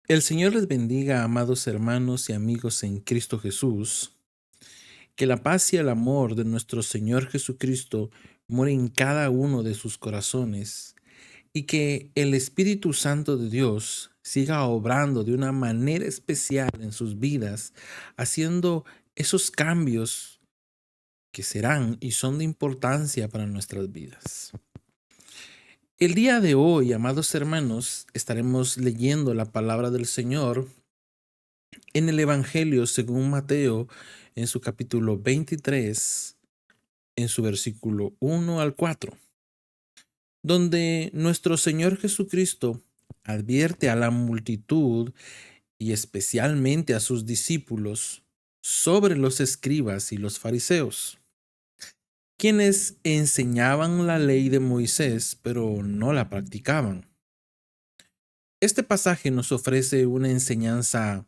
El Señor les bendiga, amados hermanos y amigos en Cristo Jesús. Que la paz y el amor de nuestro Señor Jesucristo moren en cada uno de sus corazones y que el Espíritu Santo de Dios siga obrando de una manera especial en sus vidas, haciendo esos cambios que serán y son de importancia para nuestras vidas. El día de hoy, amados hermanos, estaremos leyendo la palabra del Señor en el Evangelio según Mateo, en su capítulo 23, en su versículo 1 al 4, donde nuestro Señor Jesucristo advierte a la multitud y especialmente a sus discípulos sobre los escribas y los fariseos, quienes enseñaban la ley de Moisés, pero no la practicaban. Este pasaje nos ofrece una enseñanza,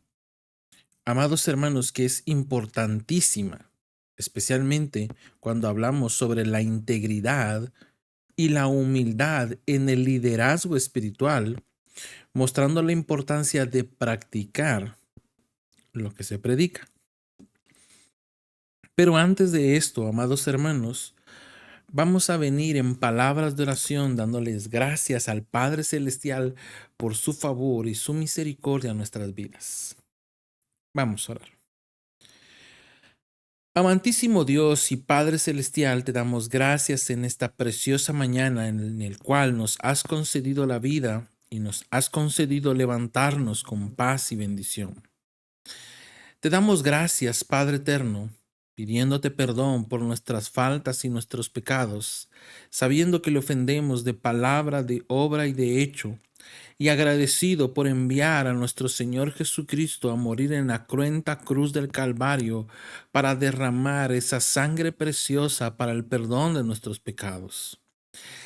amados hermanos, que es importantísima, especialmente cuando hablamos sobre la integridad y la humildad en el liderazgo espiritual, mostrando la importancia de practicar lo que se predica. Pero antes de esto, amados hermanos, vamos a venir en palabras de oración dándoles gracias al Padre Celestial por su favor y su misericordia en nuestras vidas. Vamos a orar. Amantísimo Dios y Padre Celestial, te damos gracias en esta preciosa mañana en el cual nos has concedido la vida y nos has concedido levantarnos con paz y bendición. Te damos gracias, Padre eterno, pidiéndote perdón por nuestras faltas y nuestros pecados, sabiendo que le ofendemos de palabra, de obra y de hecho, y agradecido por enviar a nuestro Señor Jesucristo a morir en la cruenta cruz del Calvario para derramar esa sangre preciosa para el perdón de nuestros pecados.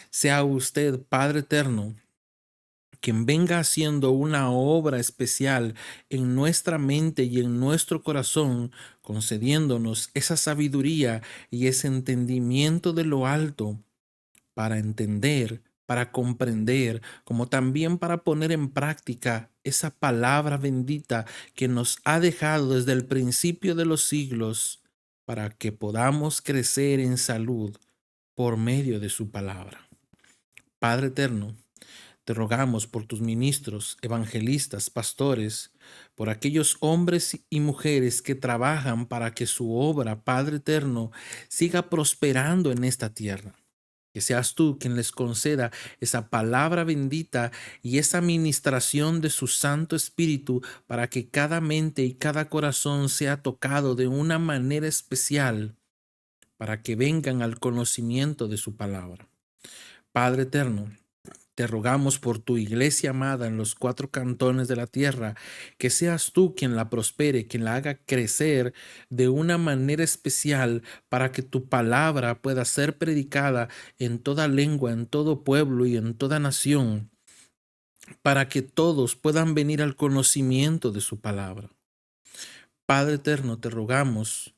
Sea usted, Padre eterno, quien venga haciendo una obra especial en nuestra mente y en nuestro corazón, concediéndonos esa sabiduría y ese entendimiento de lo alto para entender, para comprender, como también para poner en práctica esa palabra bendita que nos ha dejado desde el principio de los siglos, para que podamos crecer en salud por medio de su palabra. Padre eterno, te rogamos por tus ministros, evangelistas, pastores, por aquellos hombres y mujeres que trabajan para que su obra, Padre eterno, siga prosperando en esta tierra. Que seas tú quien les conceda esa palabra bendita y esa ministración de su Santo Espíritu para que cada mente y cada corazón sea tocado de una manera especial para que vengan al conocimiento de su palabra. Padre eterno, te rogamos por tu iglesia amada en los cuatro cantones de la tierra, que seas tú quien la prospere, quien la haga crecer de una manera especial para que tu palabra pueda ser predicada en toda lengua, en todo pueblo y en toda nación, para que todos puedan venir al conocimiento de su palabra. Padre eterno, te rogamos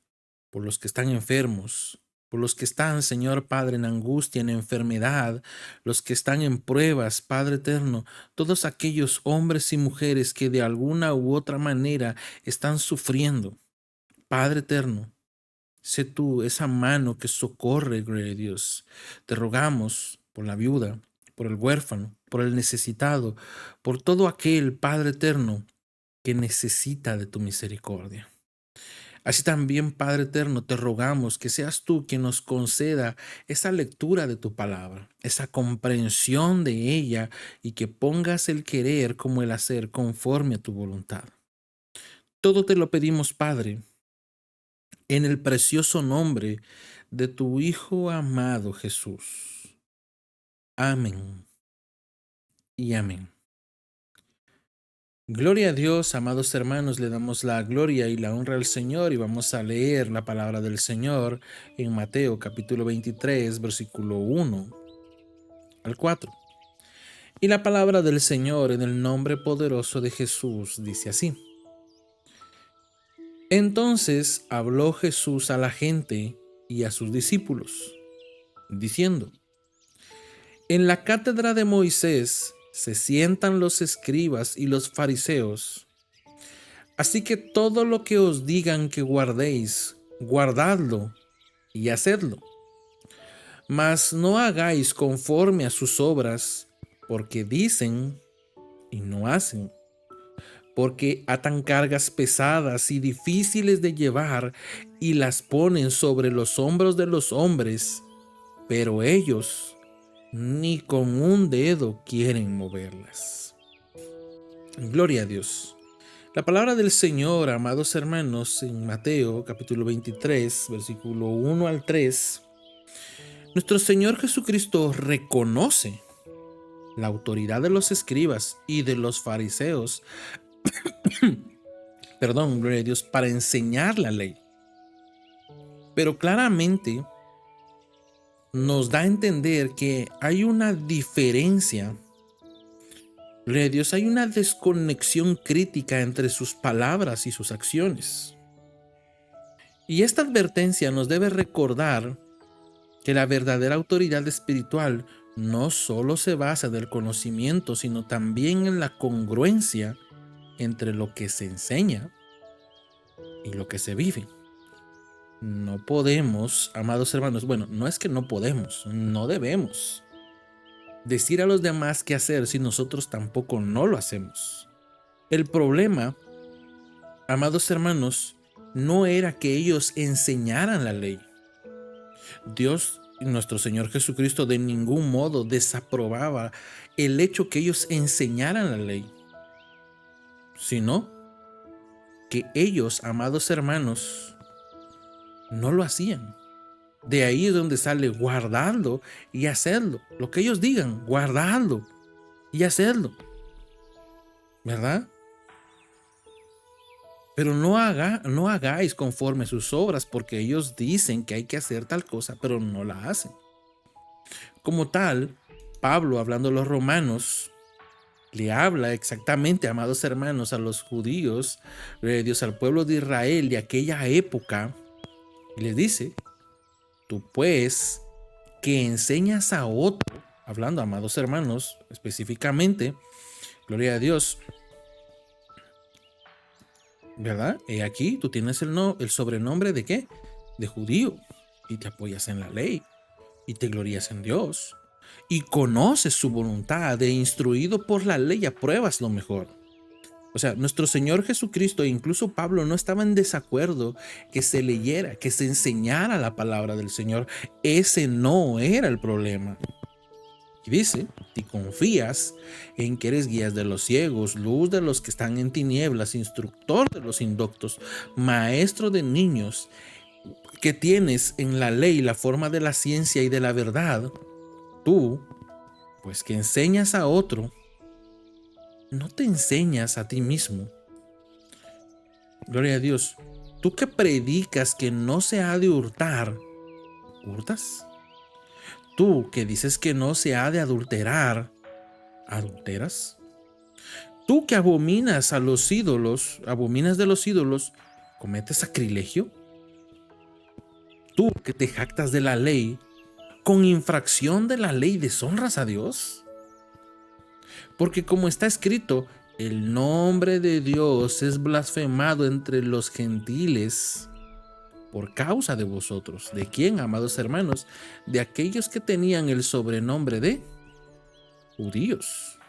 por los que están enfermos, por los que están, Señor Padre, en angustia, en enfermedad, los que están en pruebas, Padre eterno, todos aquellos hombres y mujeres que de alguna u otra manera están sufriendo. Padre eterno, sé tú esa mano que socorre, gloria a Dios. Te rogamos por la viuda, por el huérfano, por el necesitado, por todo aquel, Padre eterno, que necesita de tu misericordia. Así también, Padre eterno, te rogamos que seas tú quien nos conceda esa lectura de tu palabra, esa comprensión de ella y que pongas el querer como el hacer conforme a tu voluntad. Todo te lo pedimos, Padre, en el precioso nombre de tu Hijo amado Jesús. Amén y amén. Gloria a Dios, amados hermanos, le damos la gloria y la honra al Señor y vamos a leer la palabra del Señor en Mateo capítulo 23, versículo 1 al 4. Y la palabra del Señor en el nombre poderoso de Jesús dice así. Entonces habló Jesús a la gente y a sus discípulos, diciendo: En la cátedra de Moisés se sientan los escribas y los fariseos. Así que todo lo que os digan que guardéis, guardadlo y hacedlo. Mas no hagáis conforme a sus obras, porque dicen y no hacen. Porque atan cargas pesadas y difíciles de llevar y las ponen sobre los hombros de los hombres, pero ellos ni con un dedo quieren moverlas. Gloria a Dios. La palabra del Señor, amados hermanos, en Mateo capítulo 23, versículo 1 al 3, nuestro Señor Jesucristo reconoce la autoridad de los escribas y de los fariseos, gloria a Dios, para enseñar la ley. Pero claramente nos da a entender que hay una diferencia. Gloria a Dios, hay una desconexión crítica entre sus palabras y sus acciones. Y esta advertencia nos debe recordar que la verdadera autoridad espiritual no solo se basa en el conocimiento, sino también en la congruencia entre lo que se enseña y lo que se vive. No podemos, amados hermanos, no es que no podemos, no debemos decir a los demás qué hacer si nosotros tampoco no lo hacemos. El problema, amados hermanos, no era que ellos enseñaran la ley. Dios, nuestro Señor Jesucristo, de ningún modo desaprobaba el hecho que ellos enseñaran la ley, sino que ellos, amados hermanos, no lo hacían. De ahí es donde sale guardarlo y hacerlo. Lo que ellos digan, guardarlo y hacerlo. ¿Verdad? Pero no hagáis conforme a sus obras, porque ellos dicen que hay que hacer tal cosa, pero no la hacen. Como tal, Pablo, hablando a los romanos, le habla exactamente, amados hermanos, a los judíos, Dios, al pueblo de Israel de aquella época, y les dice: tú pues, que enseñas a otro, hablando, amados hermanos, específicamente, gloria a Dios, ¿verdad? Aquí tú tienes el sobrenombre de ¿qué? De judío, y te apoyas en la ley, y te glorías en Dios, y conoces su voluntad, e instruido por la ley apruebas lo mejor. O sea, nuestro Señor Jesucristo e incluso Pablo no estaban en desacuerdo que se leyera, que se enseñara la palabra del Señor. Ese no era el problema. Y dice: si confías en que eres guías de los ciegos, luz de los que están en tinieblas, instructor de los indoctos, maestro de niños, que tienes en la ley la forma de la ciencia y de la verdad, tú, pues que enseñas a otro, no te enseñas a ti mismo. Gloria a Dios. Tú que predicas que no se ha de hurtar, ¿hurtas? Tú que dices que no se ha de adulterar, ¿adulteras? Tú que abominas a los ídolos, abominas de los ídolos, ¿cometes sacrilegio? Tú que te jactas de la ley, con infracción de la ley deshonras a Dios. Porque como está escrito, el nombre de Dios es blasfemado entre los gentiles por causa de vosotros. ¿De quién, amados hermanos? De aquellos que tenían el sobrenombre de judíos.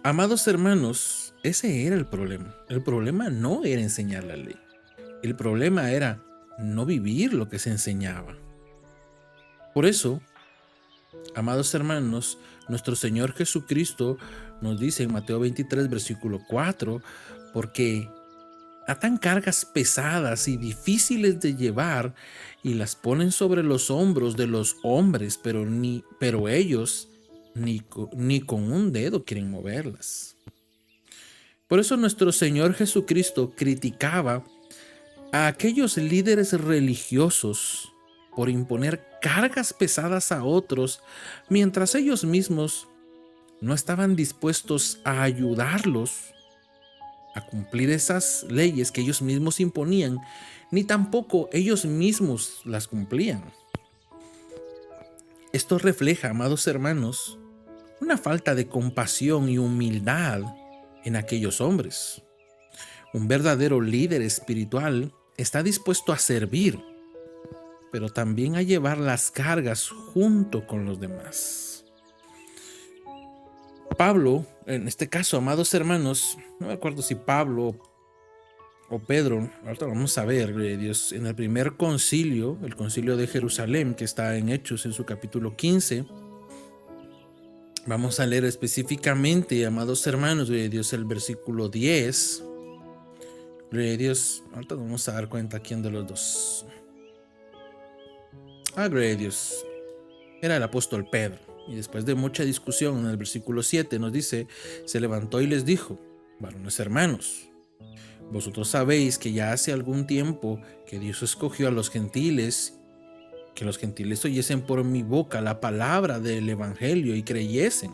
Amados hermanos, ese era el problema. El problema no era enseñar la ley. El problema era no vivir lo que se enseñaba. Por eso, amados hermanos, nuestro Señor Jesucristo nos dice en Mateo 23, versículo 4, porque atan cargas pesadas y difíciles de llevar y las ponen sobre los hombros de los hombres, pero ellos ni con un dedo quieren moverlas. Por eso nuestro Señor Jesucristo criticaba a aquellos líderes religiosos por imponer cargas pesadas a otros, mientras ellos mismos no estaban dispuestos a ayudarlos a cumplir esas leyes que ellos mismos imponían, ni tampoco ellos mismos las cumplían. Esto refleja, amados hermanos, una falta de compasión y humildad en aquellos hombres. Un verdadero líder espiritual está dispuesto a servir, pero también a llevar las cargas junto con los demás. Pablo, en este caso, amados hermanos, no me acuerdo si Pablo o Pedro, ahorita vamos a ver, Dios, en el primer concilio, el concilio de Jerusalén, que está en Hechos en su capítulo 15, vamos a leer específicamente, amados hermanos, Dios, el versículo 10. Dios, ahorita vamos a dar cuenta quién de los dos. Dios, era el apóstol Pedro. Y después de mucha discusión, en el versículo 7 nos dice, se levantó y les dijo, varones hermanos, vosotros sabéis que ya hace algún tiempo que Dios escogió a los gentiles, que los gentiles oyesen por mi boca la palabra del evangelio y creyesen.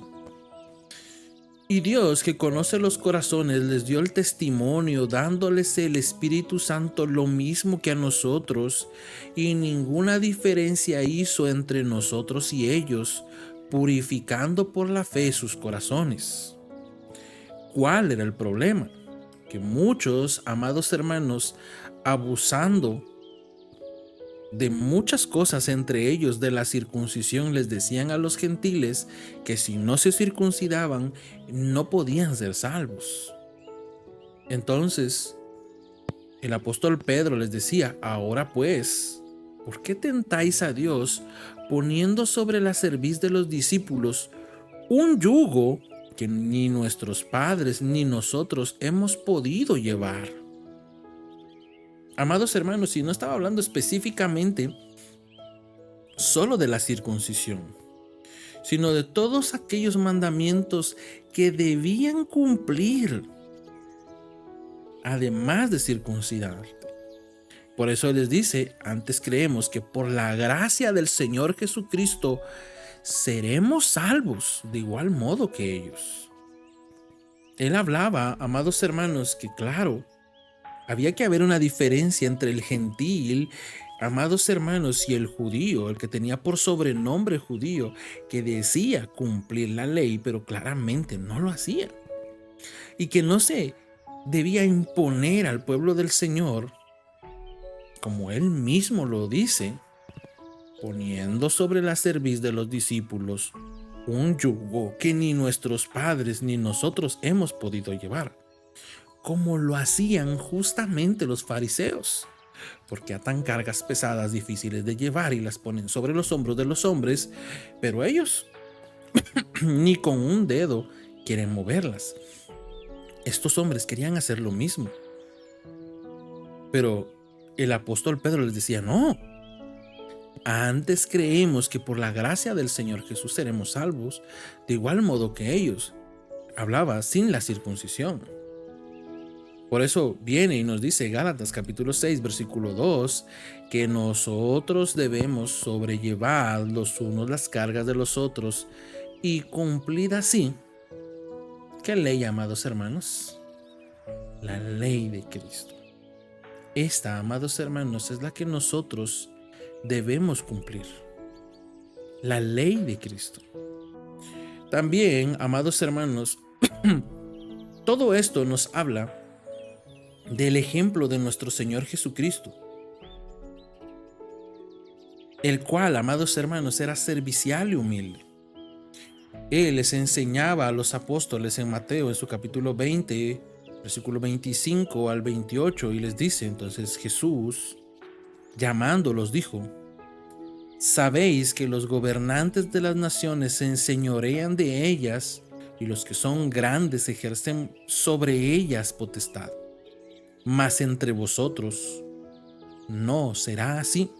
Y Dios, que conoce los corazones, les dio el testimonio, dándoles el Espíritu Santo lo mismo que a nosotros, y ninguna diferencia hizo entre nosotros y ellos, purificando por la fe sus corazones. ¿Cuál era el problema? Que muchos, amados hermanos, abusando de muchas cosas, entre ellos de la circuncisión, les decían a los gentiles que si no se circuncidaban no podían ser salvos. Entonces el apóstol Pedro les decía, ahora pues, ¿por qué tentáis a Dios poniendo sobre la cerviz de los discípulos un yugo que ni nuestros padres ni nosotros hemos podido llevar? Amados hermanos, y no estaba hablando específicamente solo de la circuncisión, sino de todos aquellos mandamientos que debían cumplir, además de circuncidar. Por eso les dice, antes creemos que por la gracia del Señor Jesucristo seremos salvos de igual modo que ellos. Él hablaba, amados hermanos, que claro, había que haber una diferencia entre el gentil, amados hermanos, y el judío, el que tenía por sobrenombre judío, que decía cumplir la ley, pero claramente no lo hacía. Y que no se debía imponer al pueblo del Señor, como él mismo lo dice, poniendo sobre la cerviz de los discípulos un yugo que ni nuestros padres ni nosotros hemos podido llevar, como lo hacían justamente los fariseos, porque atan cargas pesadas difíciles de llevar y las ponen sobre los hombros de los hombres, pero ellos ni con un dedo quieren moverlas. Estos hombres querían hacer lo mismo, pero el apóstol Pedro les decía, no, antes creemos que por la gracia del Señor Jesús seremos salvos, de igual modo que ellos. Hablaba sin la circuncisión. Por eso viene y nos dice Gálatas capítulo 6 versículo 2 que nosotros debemos sobrellevar los unos las cargas de los otros y cumplir así. ¿Qué ley, amados hermanos? La ley de Cristo. Esta, amados hermanos, es la que nosotros debemos cumplir. La ley de Cristo. También, amados hermanos, todo esto nos habla del ejemplo de nuestro Señor Jesucristo, el cual, amados hermanos, era servicial y humilde. Él les enseñaba a los apóstoles en Mateo, en su capítulo 20, versículo 25 al 28, y les dice, entonces Jesús, llamándolos, dijo, sabéis que los gobernantes de las naciones se enseñorean de ellas, y los que son grandes ejercen sobre ellas potestad. Mas entre vosotros no será así,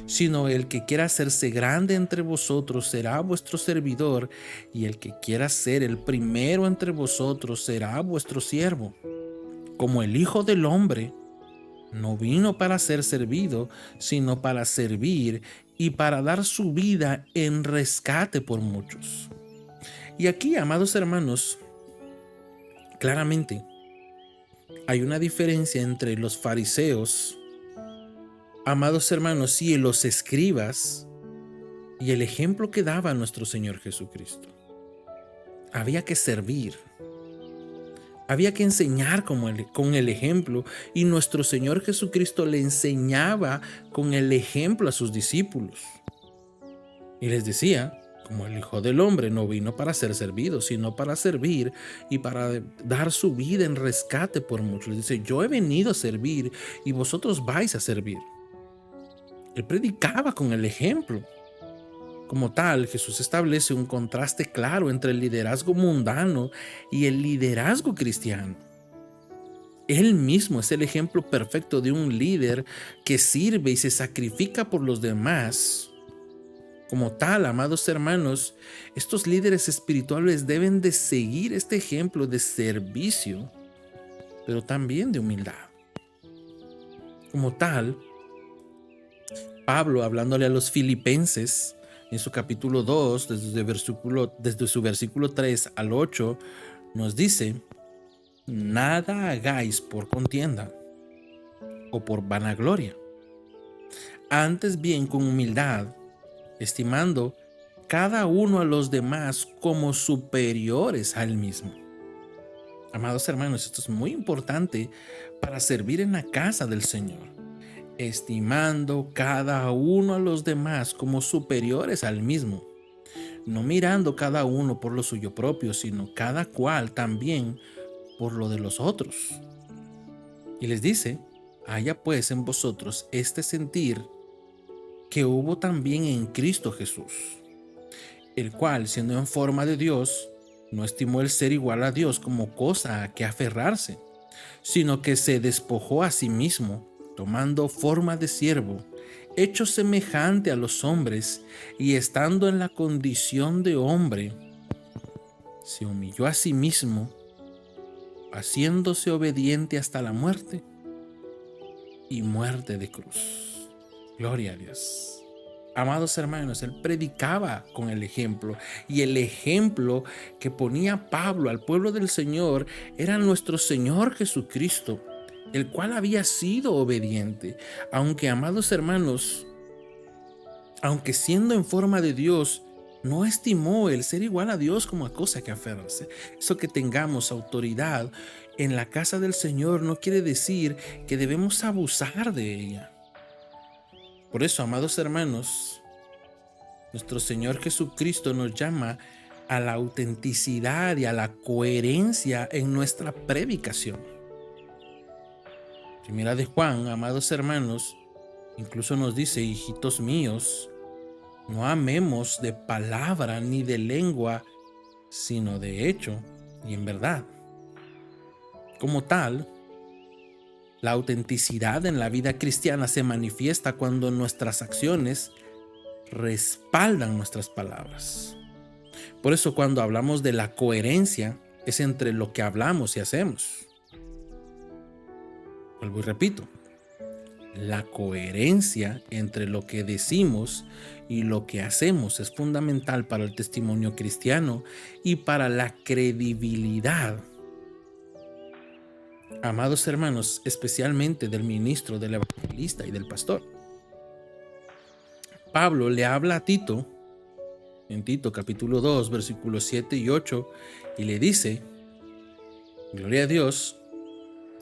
sino el que quiera hacerse grande entre vosotros será vuestro servidor, y el que quiera ser el primero entre vosotros será vuestro siervo. Como el Hijo del Hombre no vino para ser servido, sino para servir y para dar su vida en rescate por muchos. Y aquí, amados hermanos, claramente hay una diferencia entre los fariseos, amados hermanos, y los escribas, y el ejemplo que daba nuestro Señor Jesucristo. había que servir, había que enseñar con el ejemplo, y nuestro Señor Jesucristo le enseñaba con el ejemplo a sus discípulos. Y les decía, como el Hijo del Hombre no vino para ser servido, sino para servir y para dar su vida en rescate por muchos. Les dice, yo he venido a servir y vosotros vais a servir. Él predicaba con el ejemplo. Como tal, Jesús establece un contraste claro entre el liderazgo mundano y el liderazgo cristiano. Él mismo es el ejemplo perfecto de un líder que sirve y se sacrifica por los demás. Como tal, amados hermanos, estos líderes espirituales deben de seguir este ejemplo de servicio, pero también de humildad. Como tal, Pablo, hablándole a los filipenses, en su capítulo 2, desde su versículo 3 al 8, nos dice, nada hagáis por contienda o por vanagloria, antes bien con humildad, estimando cada uno a los demás como superiores a él mismo. Amados hermanos, esto es muy importante para servir en la casa del Señor. Estimando cada uno a los demás como superiores al mismo, no mirando cada uno por lo suyo propio, sino cada cual también por lo de los otros. Y les dice, haya pues en vosotros este sentir que hubo también en Cristo Jesús, el cual, siendo en forma de Dios, no estimó el ser igual a Dios como cosa a que aferrarse, sino que se despojó a sí mismo, tomando forma de siervo, hecho semejante a los hombres, y estando en la condición de hombre, se humilló a sí mismo, haciéndose obediente hasta la muerte y muerte de cruz. Gloria a Dios. Amados hermanos, él predicaba con el ejemplo, y el ejemplo que ponía Pablo al pueblo del Señor era nuestro Señor Jesucristo, el cual había sido obediente, aunque, amados hermanos, aunque siendo en forma de Dios, no estimó el ser igual a Dios como a cosa que aferrarse. Eso que tengamos autoridad en la casa del Señor no quiere decir que debemos abusar de ella. Por eso, amados hermanos, nuestro Señor Jesucristo nos llama a la autenticidad y a la coherencia en nuestra predicación. Primera de Juan, amados hermanos, incluso nos dice, hijitos míos, no amemos de palabra ni de lengua, sino de hecho y en verdad. Como tal, la autenticidad en la vida cristiana se manifiesta cuando nuestras acciones respaldan nuestras palabras. Por eso, cuando hablamos de la coherencia, es entre lo que hablamos y hacemos. Vuelvo y repito, la coherencia entre lo que decimos y lo que hacemos es fundamental para el testimonio cristiano y para la credibilidad. Amados hermanos, especialmente del ministro, del evangelista y del pastor. Pablo le habla a Tito, en Tito capítulo 2, versículos 7 y 8, y le dice, gloria a Dios,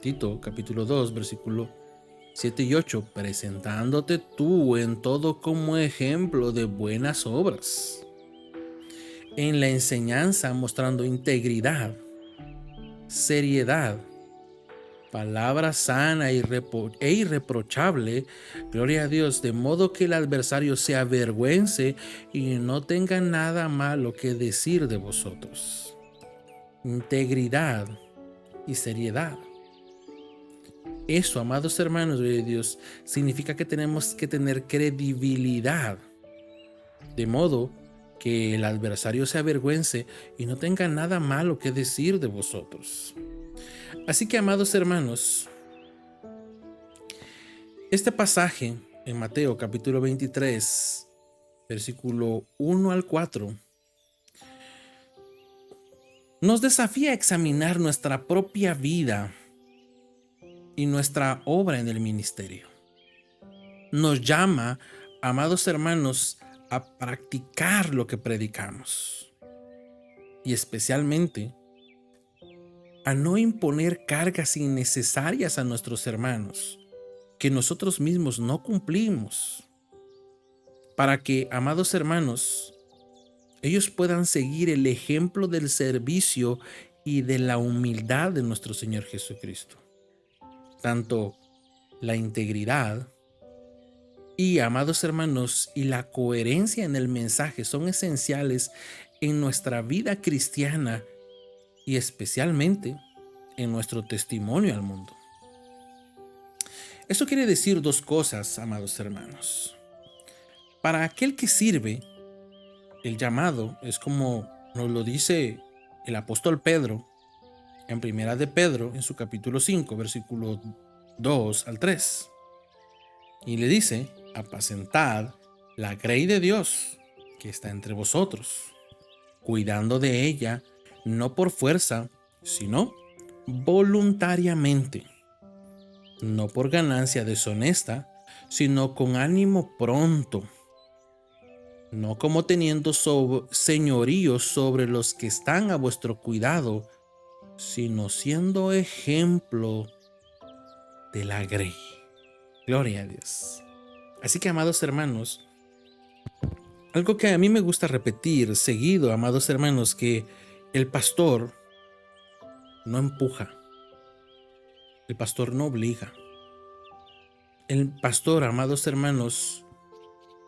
Tito capítulo 2, versículo 7 y 8, presentándote tú en todo como ejemplo de buenas obras, en la enseñanza mostrando integridad, seriedad, palabra sana e irreprochable, gloria a Dios, de modo que el adversario se avergüence y no tenga nada malo que decir de vosotros. Integridad y seriedad. Eso, amados hermanos de Dios, significa que tenemos que tener credibilidad, de modo que el adversario se avergüence y no tenga nada malo que decir de vosotros. Así que, amados hermanos, este pasaje en Mateo capítulo 23, versículo 1 al 4, nos desafía a examinar nuestra propia vida y nuestra obra en el ministerio. Nos llama, amados hermanos, a practicar lo que predicamos. y especialmente a no imponer cargas innecesarias a nuestros hermanos que nosotros mismos no cumplimos, para que, amados hermanos, ellos puedan seguir el ejemplo del servicio y de la humildad de nuestro Señor Jesucristo. Tanto la integridad y, amados hermanos, y la coherencia en el mensaje son esenciales en nuestra vida cristiana y especialmente en nuestro testimonio al mundo. Esto quiere decir dos cosas, amados hermanos. Para aquel que sirve, el llamado es como nos lo dice el apóstol Pedro en Primera de Pedro, en su capítulo 5, versículo 2 al 3. Y le dice: apacentad la grey de Dios que está entre vosotros, cuidando de ella, no por fuerza, sino voluntariamente, no por ganancia deshonesta, sino con ánimo pronto, no como teniendo señorío sobre los que están a vuestro cuidado, sino siendo ejemplo de la grey. Gloria a Dios. Así que, amados hermanos, algo que a mí me gusta repetir seguido, amados hermanos, que el pastor no empuja, el pastor no obliga, el pastor, amados hermanos,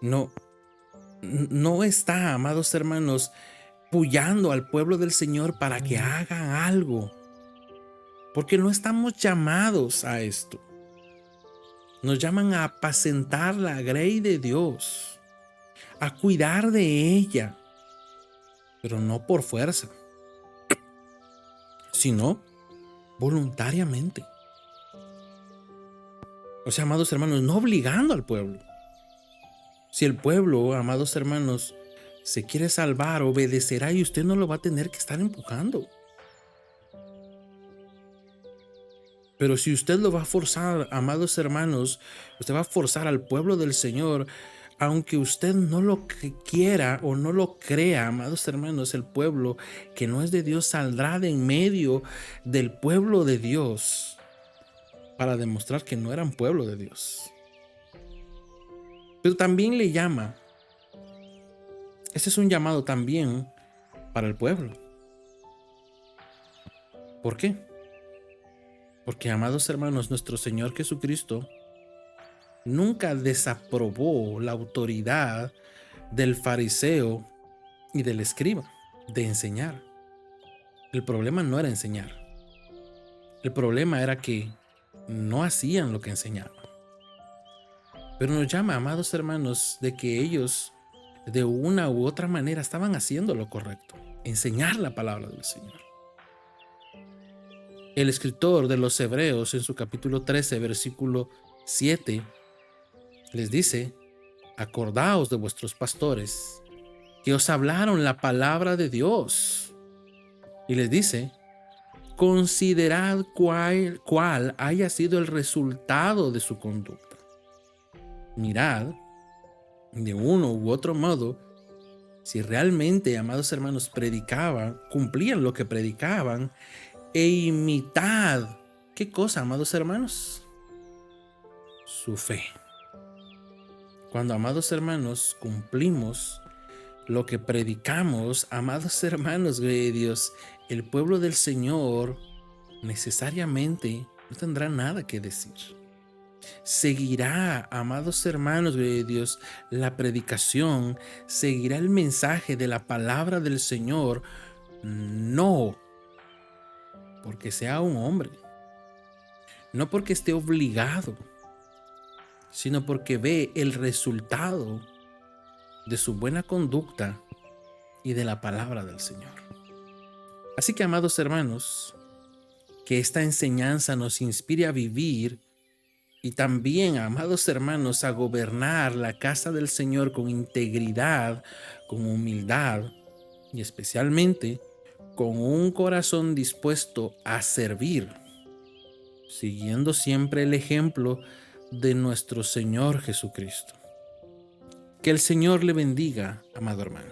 no está, amados hermanos, puyando al pueblo del Señor para que hagan algo, porque no estamos llamados a esto. Nos llaman a apacentar la grey de Dios, a cuidar de ella, pero no por fuerza, sino voluntariamente. O sea, amados hermanos, no obligando al pueblo. Si el pueblo, amados hermanos, se quiere salvar, obedecerá y usted no lo va a tener que estar empujando. Pero si usted lo va a forzar, amados hermanos, usted va a forzar al pueblo del Señor, aunque usted no lo quiera o no lo crea, amados hermanos, el pueblo que no es de Dios saldrá de en medio del pueblo de Dios para demostrar que no eran pueblo de Dios. Pero también le llama, este es un llamado también para el pueblo. ¿Por qué? Porque, amados hermanos, nuestro Señor Jesucristo nunca desaprobó la autoridad del fariseo y del escriba de enseñar. El problema no era enseñar. El problema era que no hacían lo que enseñaban. Pero nos llama, amados hermanos, de que ellos de una u otra manera estaban haciendo lo correcto, enseñar la palabra del Señor. El escritor de los Hebreos en su capítulo 13, versículo 7, les dice: acordaos de vuestros pastores que os hablaron la palabra de Dios. Y les dice: considerad cuál haya sido el resultado de su conducta. Mirad, de uno u otro modo, si realmente, amados hermanos, cumplían lo que predicaban, e imitad, ¿qué cosa, amados hermanos? Su fe. Cuando, amados hermanos, cumplimos lo que predicamos, amados hermanos de Dios, el pueblo del Señor necesariamente no tendrá nada que decir. Seguirá, amados hermanos de Dios, la predicación, seguirá el mensaje de la palabra del Señor, no porque sea un hombre, no porque esté obligado, sino porque ve el resultado de su buena conducta y de la palabra del Señor. Así que, amados hermanos, que esta enseñanza nos inspire a vivir y también, amados hermanos, a gobernar la casa del Señor con integridad, con humildad y especialmente con un corazón dispuesto a servir, siguiendo siempre el ejemplo de nuestro Señor Jesucristo. Que el Señor le bendiga, amado hermano.